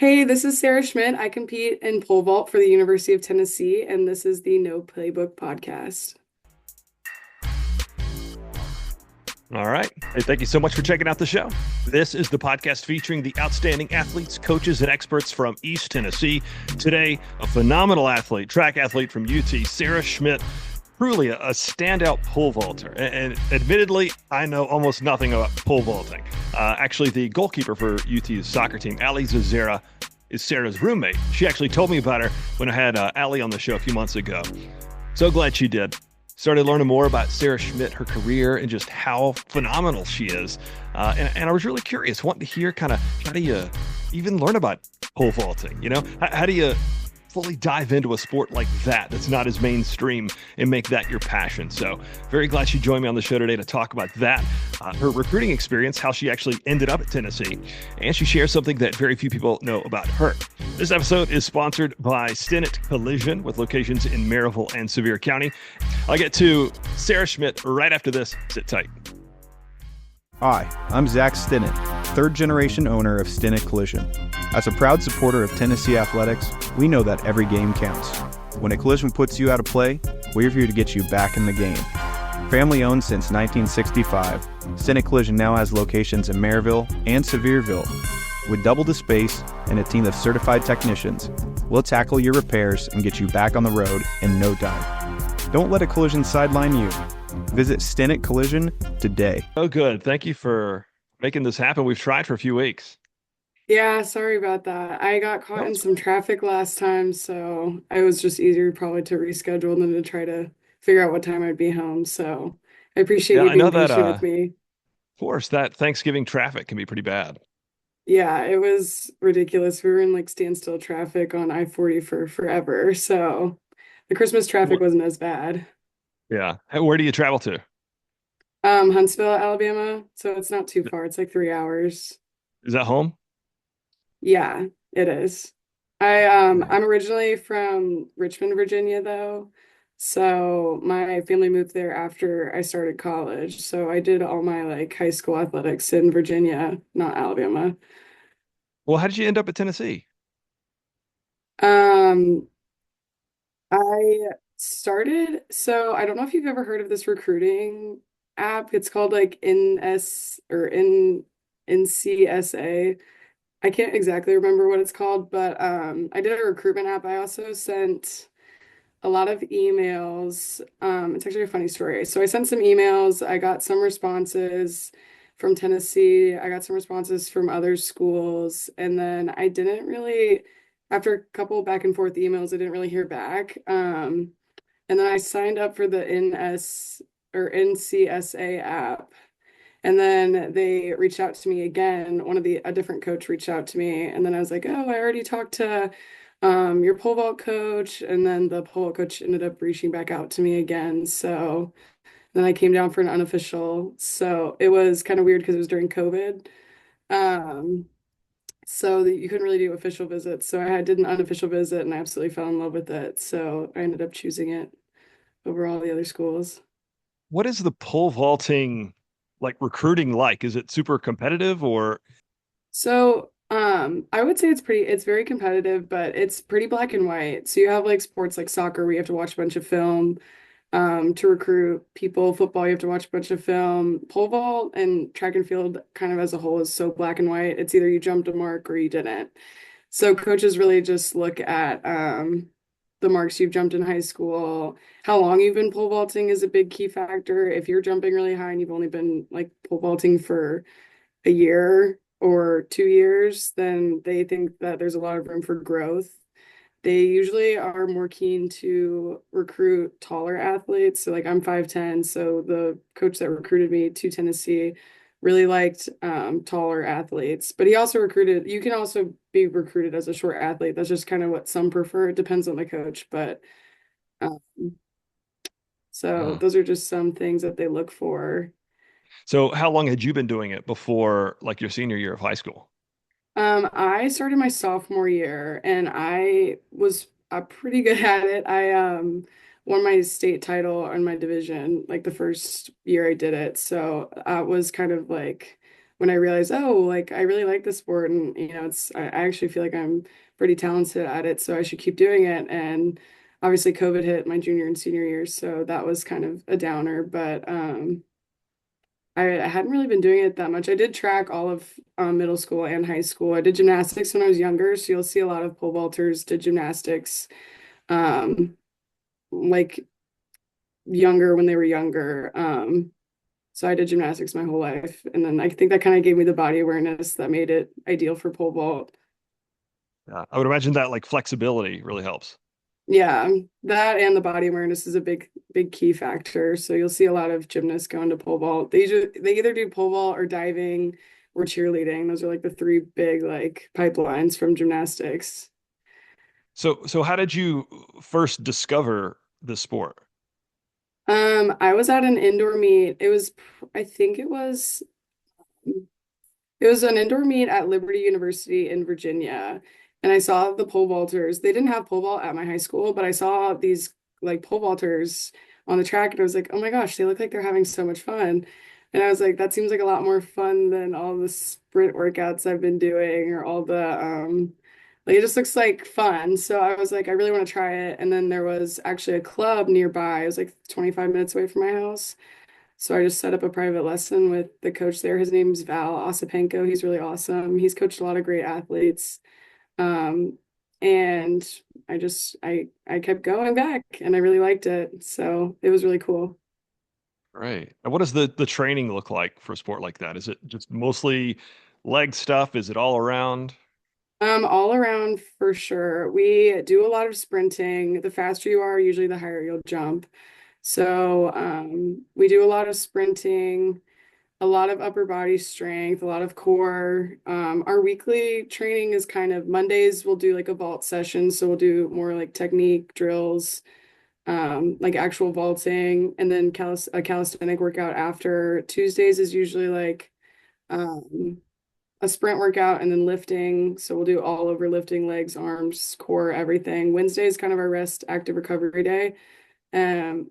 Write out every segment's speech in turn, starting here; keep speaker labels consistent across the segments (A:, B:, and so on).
A: Hey, this is Sarah Schmitt. I compete in pole vault for the University of Tennessee, and this is the No Playbook podcast.
B: All right. Hey, thank you so much for checking out the show. This is the podcast featuring the outstanding athletes, coaches, and experts from East Tennessee. Today, a phenomenal athlete, track athlete from UT, Sarah Schmitt, truly a standout pole vaulter. And admittedly, I know almost nothing about pole vaulting. Actually, the goalkeeper for UT's soccer team, Ali Zazera, is Sarah's roommate. She actually told me about her when I had Ali on the show a few months ago. So glad she did. Started learning more about Sarah Schmitt, her career, and just how phenomenal she is. And I was really curious, wanting to hear kind of how do you even learn about pole vaulting? How do you fully dive into a sport like that that's not as mainstream and make that your passion? So very glad she joined me on the show today to talk about that, her recruiting experience, how she actually ended up at Tennessee, and she shares something that very few people know about her. This episode is sponsored by Stinnett Collision with locations in Maryville and Sevier County. I'll get to Sarah Schmitt right after this. Sit tight.
C: Hi, I'm Zach Stinnett, third-generation owner of Stinnett Collision. As a proud supporter of Tennessee athletics, we know that every game counts. When a collision puts you out of play, we're here to get you back in the game. Family-owned since 1965, Stinnett Collision now has locations in Maryville and Sevierville. With double the space and a team of certified technicians, we'll tackle your repairs and get you back on the road in no time. Don't let a collision sideline you. Visit Stinnett Collision today.
B: Oh, good. Thank you for making this happen. We've tried for a few weeks.
A: Yeah, sorry about that. I got caught
B: No,
A: in
B: it's
A: some
B: cool.
A: traffic last time, so it was just easier probably to reschedule than to try to figure out what time I'd be home. So I appreciate
B: Yeah,
A: you
B: I know
A: being
B: that,
A: patient with me.
B: of course, that Thanksgiving traffic can be pretty bad.
A: Yeah, it was ridiculous. We were in like standstill traffic on I-40 for forever. So the Christmas traffic
B: What?
A: wasn't as bad.
B: Yeah. Hey, where do you travel to?
A: Huntsville, Alabama. So it's not too far. It's like 3 hours.
B: Is that home?
A: Yeah, it is. I'm originally from Richmond, Virginia, though. So my family moved there after I started college. So I did all my like high school athletics in Virginia, not Alabama.
B: Well, how did you end up at Tennessee?
A: Um, I started, so I don't know if you've ever heard of this recruiting app. It's called like NS or NCSA. I can't exactly remember what it's called, but I did a recruitment app. I also sent a lot of emails. It's actually a funny story. So I sent some emails. I got some responses from Tennessee. I got some responses from other schools, and then I didn't really, after a couple back and forth emails, I didn't really hear back. And then I signed up for the NS or NCSA app. And then they reached out to me again. A different coach reached out to me, and then I was like, "Oh, I already talked to your pole vault coach." And then the pole vault coach ended up reaching back out to me again. So then I came down for an unofficial. So it was kind of weird because it was during COVID. Um, so that you couldn't really do official visits. So did an unofficial visit, and I absolutely fell in love with it. So I ended up choosing it over all the other schools.
B: What is the pole vaulting like recruiting like? Is it super competitive or
A: So, I would say it's very competitive, but it's pretty black and white. So you have like sports like soccer where you have to watch a bunch of film, to recruit people. Football, you have to watch a bunch of film. Pole vault and track and field kind of as a whole is so black and white. It's either you jumped a mark or you didn't. So coaches really just look at the marks you've jumped in high school. How long you've been pole vaulting is a big key factor. If you're jumping really high and you've only been like pole vaulting for a year or 2 years, then they think that there's a lot of room for growth. They usually are more keen to recruit taller athletes. So like I'm 5'10", so the coach that recruited me to Tennessee really liked taller athletes. But he also recruited, you can also be recruited as a short athlete. That's just kind of what some prefer. It depends on the coach. But um, so
B: Hmm.
A: those are just some things that they look for.
B: So how long had you been doing it before like your senior year of high school?
A: I started my sophomore year and I was pretty good at it. I won my state title in my division like the first year I did it. So I was kind of like when I realized, oh, like I really like this sport, and I actually feel like I'm pretty talented at it, so I should keep doing it. And obviously, COVID hit my junior and senior years, so that was kind of a downer. But I hadn't really been doing it that much. I did track all of middle school and high school. I did gymnastics when I was younger, so you'll see a lot of pole vaulters did gymnastics, like younger when they were younger. So I did gymnastics my whole life, and then I think that kind of gave me the body awareness that made it ideal for pole vault.
B: Yeah, I would imagine that like flexibility really helps.
A: Yeah, that and the body awareness is a big key factor. So you'll see a lot of gymnasts go into pole vault. They either do pole vault or diving or cheerleading. Those are like the three big like pipelines from gymnastics.
B: So how did you first discover the sport?
A: I was at an indoor meet. I think it was an indoor meet at Liberty University in Virginia, and I saw the pole vaulters. They didn't have pole vault at my high school, but I saw these like pole vaulters on the track, and I was like, oh my gosh, they look like they're having so much fun. And I was like, that seems like a lot more fun than all the sprint workouts I've been doing or all the like it just looks like fun. So I was like, I really want to try it. And then there was actually a club nearby. It was like 25 minutes away from my house. So I just set up a private lesson with the coach there. His name's Val Osipenko. He's really awesome. He's coached a lot of great athletes. Um, and I kept going back and I really liked it. So it was really cool.
B: Right. And what does the training look like for a sport like that? Is it just mostly leg stuff? Is it all around?
A: All around for sure. We do a lot of sprinting. The faster you are, usually the higher you'll jump. So we do a lot of sprinting, a lot of upper body strength, a lot of core. Our weekly training is kind of Mondays, we'll do like a vault session. So we'll do more like technique drills, like actual vaulting, and then a calisthenic workout after. Tuesdays is usually like um, a sprint workout and then lifting. So we'll do all over lifting, legs, arms, core, everything. Wednesday is kind of our rest, active recovery day.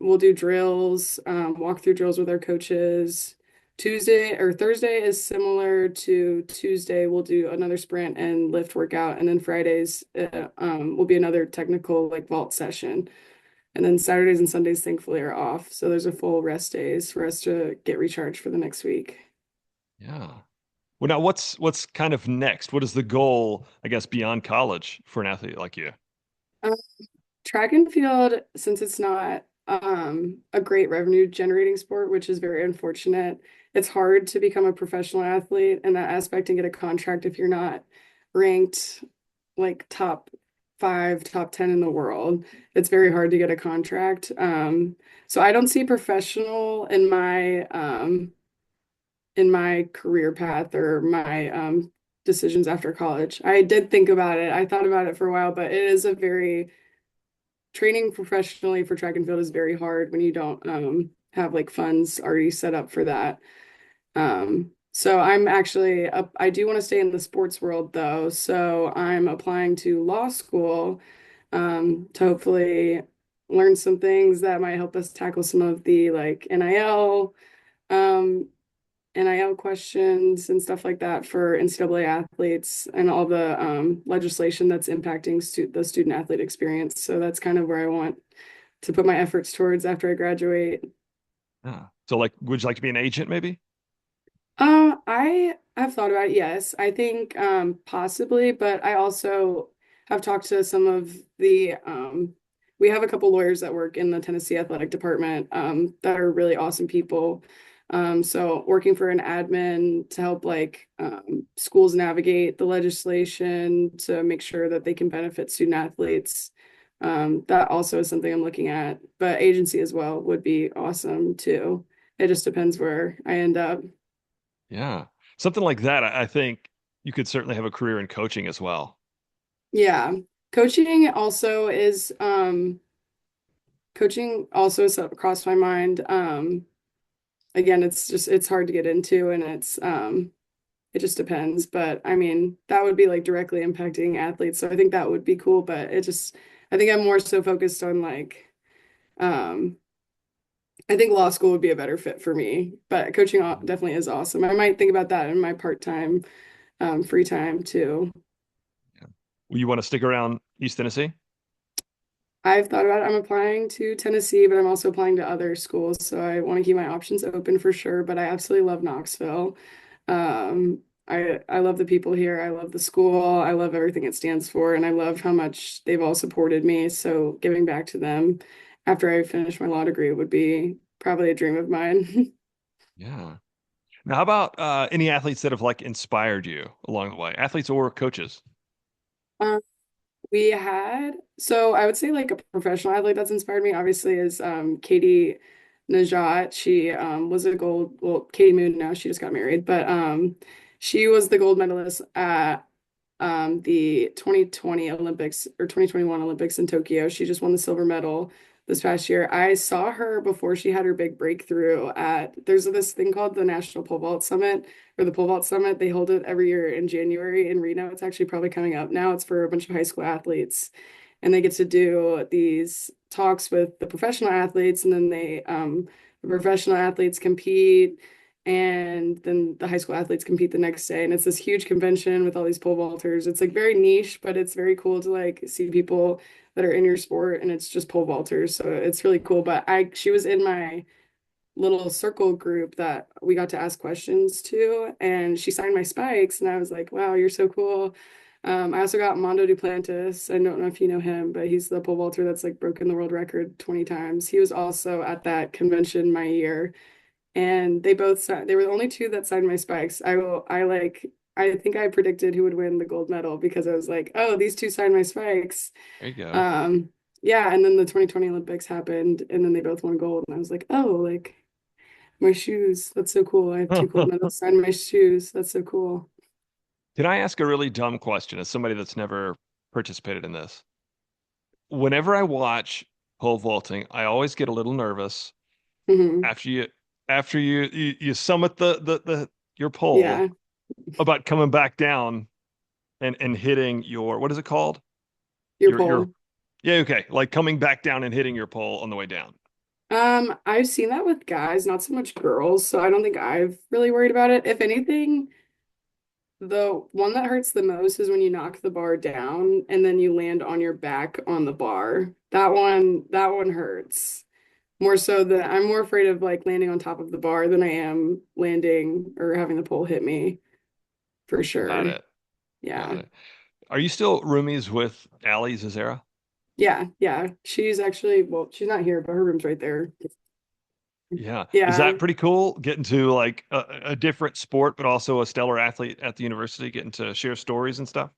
A: We'll do drills, walk through drills with our coaches. Tuesday or Thursday is similar to Tuesday. We'll do another sprint and lift workout, and then Fridays will be another technical like vault session. And then Saturdays and Sundays, thankfully, are off. So there's a full rest days for us to get recharged for the next week.
B: Yeah. Well, now what's kind of next? What is the goal, I guess, beyond college for an athlete like you?
A: Track and field, since it's not a great revenue generating sport, which is very unfortunate, it's hard to become a professional athlete in that aspect and get a contract if you're not ranked like top five, top 10 in the world. It's very hard to get a contract. So I don't see professional in my career path or my decisions after college. I did think about it. I thought about it for a while, but it is a very training professionally for track and field is very hard when you don't have like funds already set up for that. So I'm actually up, I do want to stay in the sports world though. So I'm applying to law school to hopefully learn some things that might help us tackle some of the like um, NIL questions and stuff like that for NCAA athletes and all the legislation that's impacting the student athlete experience. So that's kind of where I want to put my efforts towards after I graduate.
B: Yeah. So like, would you like to be an agent maybe?
A: I have thought about it, yes. I think possibly, but I also have talked to some of the we have a couple lawyers that work in the Tennessee Athletic Department that are really awesome people. So working for an admin to help like schools navigate the legislation to make sure that they can benefit student athletes. That also is something I'm looking at, but agency as well would be awesome too. It just depends where I end up.
B: Yeah. Something like that, I think you could certainly have a career in coaching as well.
A: Yeah. Coaching also is coaching also is across my mind. Again, it's hard to get into and it just depends. But I mean, that would be like directly impacting athletes. So I think that would be cool. But I think I'm more so focused on like um I think law school would be a better fit for me, but coaching definitely is awesome. I might think about that in my part-time free time too.
B: Yeah. Well, you want to stick around East Tennessee?
A: I've thought about it. I'm applying to Tennessee, but I'm also applying to other schools, so I want to keep my options open for sure. But I absolutely love Knoxville. I love the people here. I love the school. I love everything it stands for, and I love how much they've all supported me. So giving back to them after I finish my law degree would be probably a dream of mine.
B: Yeah. Now, how about any athletes that have like inspired you along the way? Athletes or coaches?
A: We had, so I would say like a professional athlete that's inspired me obviously is Katie Najat. She was a gold, well, Katie Moon now, she just got married, but she was the gold medalist at the 2020 Olympics or 2021 Olympics in Tokyo. She just won the silver medal this past year. I saw her before she had her big breakthrough at there's this thing called the National Pole Vault Summit or the Pole Vault Summit. They hold it every year in January in Reno. It's actually probably coming up now. It's for a bunch of high school athletes and they get to do these talks with the professional athletes and then the professional athletes compete and then the high school athletes compete the next day and it's this huge convention with all these pole vaulters. It's like very niche, but it's very cool to like see people that are in your sport and it's just pole vaulters, so it's really cool. But I she was in my little circle group that we got to ask questions to and she signed my spikes and I was like, wow, you're so cool. I also got Mondo Duplantis. I don't know if you know him, but he's the pole vaulter that's like broken the world record 20 times. He was also at that convention my year and they both signed, they were the only two that signed my spikes. I think I predicted who would win the gold medal because I was like, oh, these two signed my spikes.
B: There you go.
A: Um, yeah, and then the 2020 Olympics happened and then they both won gold and I was like, oh, like my shoes. That's so cool. I have two gold medals signed my shoes. That's so cool.
B: Can I ask a really dumb question as somebody that's never participated in this? Whenever I watch pole vaulting, I always get a little nervous
A: Hmm.
B: after you summit the your pole
A: Yeah,
B: about coming back down and hitting your what is it called?
A: your
B: Your
A: pole.
B: yeah, okay. Like coming back down and hitting your pole on the way down.
A: I've seen that with guys, not so much girls, so I don't think I've really worried about it. If anything, the one that hurts the most is when you knock the bar down and then you land on your back on the bar. That one hurts. More so than I'm more afraid of like landing on top of the bar than I am landing or having the pole hit me for
B: Got
A: sure.
B: it. Got
A: Yeah.
B: it. Are you still roomies with Allie Zazera?
A: Yeah, yeah. She's actually, well, she's not here, but her room's right there.
B: Yeah. Is
A: Yeah.
B: that pretty cool? Getting to like a different sport, but also a stellar athlete at the university, getting to share stories and stuff?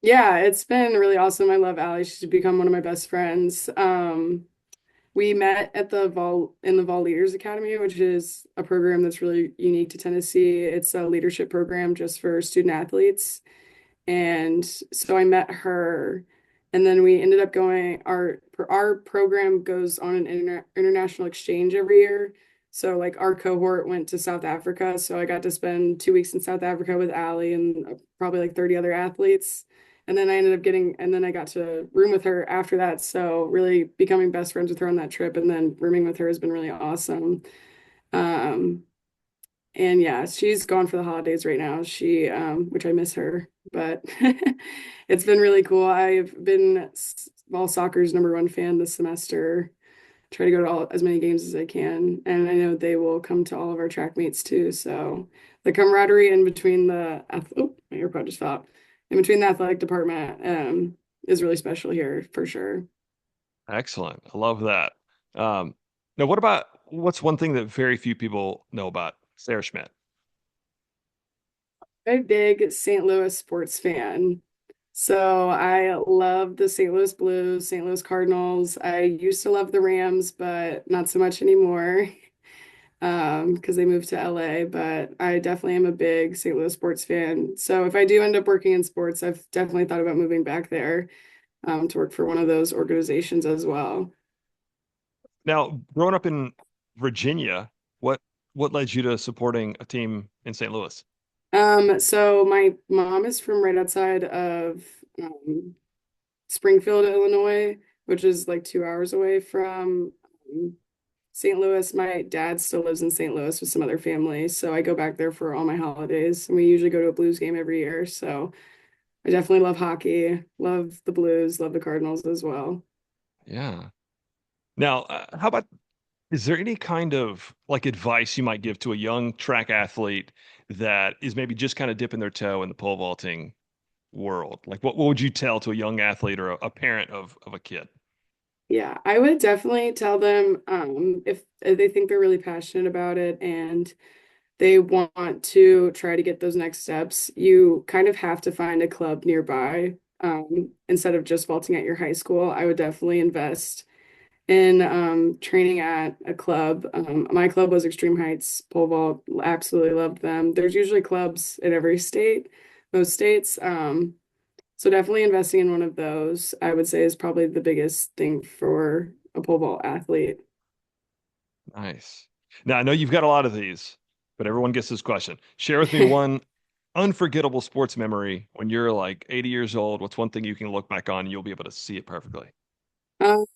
A: Yeah, it's been really awesome. I love Allie. She's become one of my best friends. We met at the Vol in the Vol Leaders Academy, which is a program that's really unique to Tennessee. It's a leadership program just for student athletes. And so I met her, and then we ended up going. Our program goes on an international exchange every year. So like our cohort went to South Africa. So I got to spend 2 weeks in South Africa with Allie and probably like 30 other athletes. And then I ended up getting, and then I got to room with her after that. So really becoming best friends with her on that trip, and then rooming with her has been really awesome. Um, and yeah, she's gone for the holidays right now. Which I miss her, but it's been really cool. I've been ball soccer's #1 fan this semester. Try to go to as many games as I can, and I know they will come to all of our track meets too. So the camaraderie in between oh, my earpod just fell out. In between the athletic department, is really special here for sure.
B: Excellent. I love that. Um, Now, what's one thing that very few people know about Sarah Schmitt?
A: I'm a big St. Louis sports fan. So I love the St. Louis Blues, St. Louis Cardinals. I used to love the Rams, but not so much anymore because they moved to LA. But I definitely am a big St. Louis sports fan. So if I do end up working in sports, I've definitely thought about moving back there to work for one of those organizations as well.
B: Now, growing up in Virginia, what what led you to supporting a team in St. Louis?
A: So my mom is from right outside of um, Springfield, Illinois, which is like 2 hours away from St. Louis. My dad still lives in St. Louis with some other family, so I go back there for all my holidays. And we usually go to a Blues game every year. So I definitely love hockey, love the Blues, love the Cardinals as well.
B: Yeah. Now, how about is there any kind of like advice you might give to a young track athlete that is maybe just kind of dipping their toe in the pole vaulting world? Like what would you tell to a young athlete or a parent of a kid?
A: Yeah, I would definitely tell them if they think they're really passionate about it and they want to try to get those next steps, you kind of have to find a club nearby. Instead of just vaulting at your high school, I would definitely invest in training at a club. My club was Extreme Heights Pole Vault. Absolutely loved them. There's usually clubs in every state, most states. So definitely investing in one of those, I would say, is probably the biggest thing for a pole vault athlete.
B: Nice. Now, I know you've got a lot of these, but everyone gets this question. Share with me one unforgettable sports memory when you're like 80 years old. What's one thing you can look back on and you'll be able to see it perfectly?
A: Um,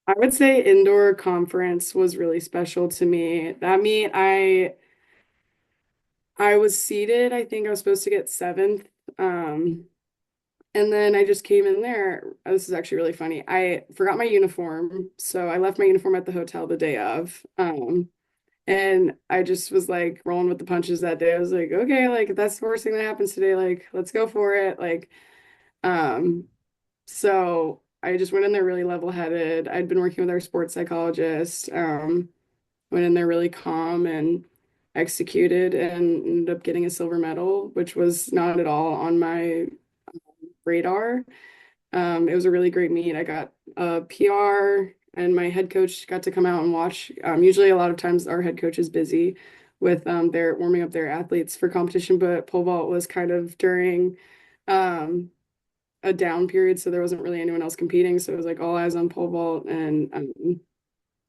A: I would say indoor conference was really special to me. That meet, I was seated. I think I was supposed to get seventh. And then I just came in there. This is actually really funny. I forgot my uniform, so I left my uniform at the hotel the day of. And I just was like rolling with the punches that day. I was like, okay, like if that's the worst thing that happens today, like let's go for it. Um, so I just went in there really level-headed. I'd been working with our sports psychologist, went in there really calm and executed and ended up getting a silver medal, which was not at all on my radar. It was a really great meet. I got a PR and my head coach got to come out and watch. Usually a lot of times our head coach is busy with their warming up their athletes for competition, but pole vault was kind of during um, a down period, so there wasn't really anyone else competing. So it was like all eyes on pole vault, and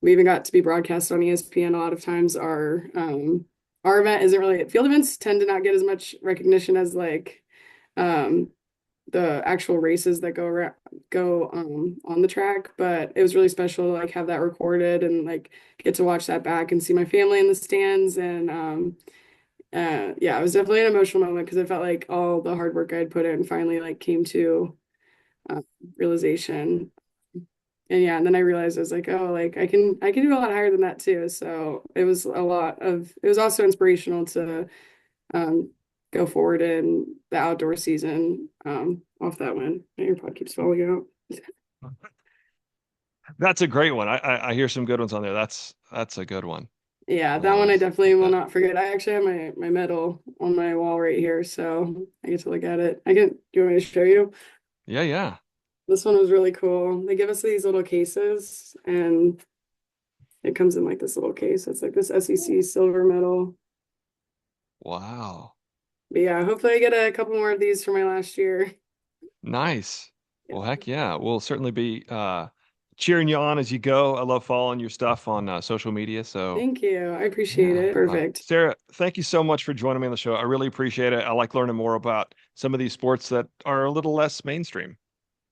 A: we even got to be broadcast on ESPN a lot of times. Our event isn't really field events tend to not get as much recognition as like um, the actual races that go on the track, but it was really special to like have that recorded and like get to watch that back and see my family in the stands and yeah, it was definitely an emotional moment because I felt like all the hard work I had put in finally like came to uh, realization. And yeah, and then I realized I was like, oh, like I can do a lot higher than that too. So it was also inspirational to um, go forward in the outdoor season off that win. My AirPod keeps falling out.
B: That's a great one. I hear some good ones on there. That's a good one.
A: Yeah, that
B: I'll
A: one I
B: always
A: definitely
B: keep
A: will
B: that.
A: not forget. I actually have my medal on my wall right here, so I get to look at it. Do you want me to show you?
B: Yeah, yeah.
A: This one was really cool. They give us these little cases, and it comes in like this little case. It's like this SEC silver medal.
B: Wow.
A: But yeah, hopefully I get a couple more of these for my last year.
B: Nice.
A: Yeah.
B: Well, heck yeah. We'll certainly be cheering you on as you go. I love following your stuff on social media. So,
A: Thank you. I appreciate
B: yeah.
A: it. Perfect.
B: Sarah, thank you so much for joining me on the show. I really appreciate it. I like learning more about some of these sports that are a little less mainstream.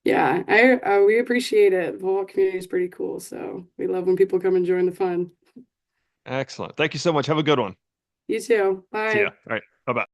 A: Yeah, I we appreciate it. The whole community is pretty cool, so we love when people come and join the fun.
B: Excellent. Thank you so much. Have a good one.
A: You too.
B: See ya.
A: Bye.
B: All right. Bye-bye.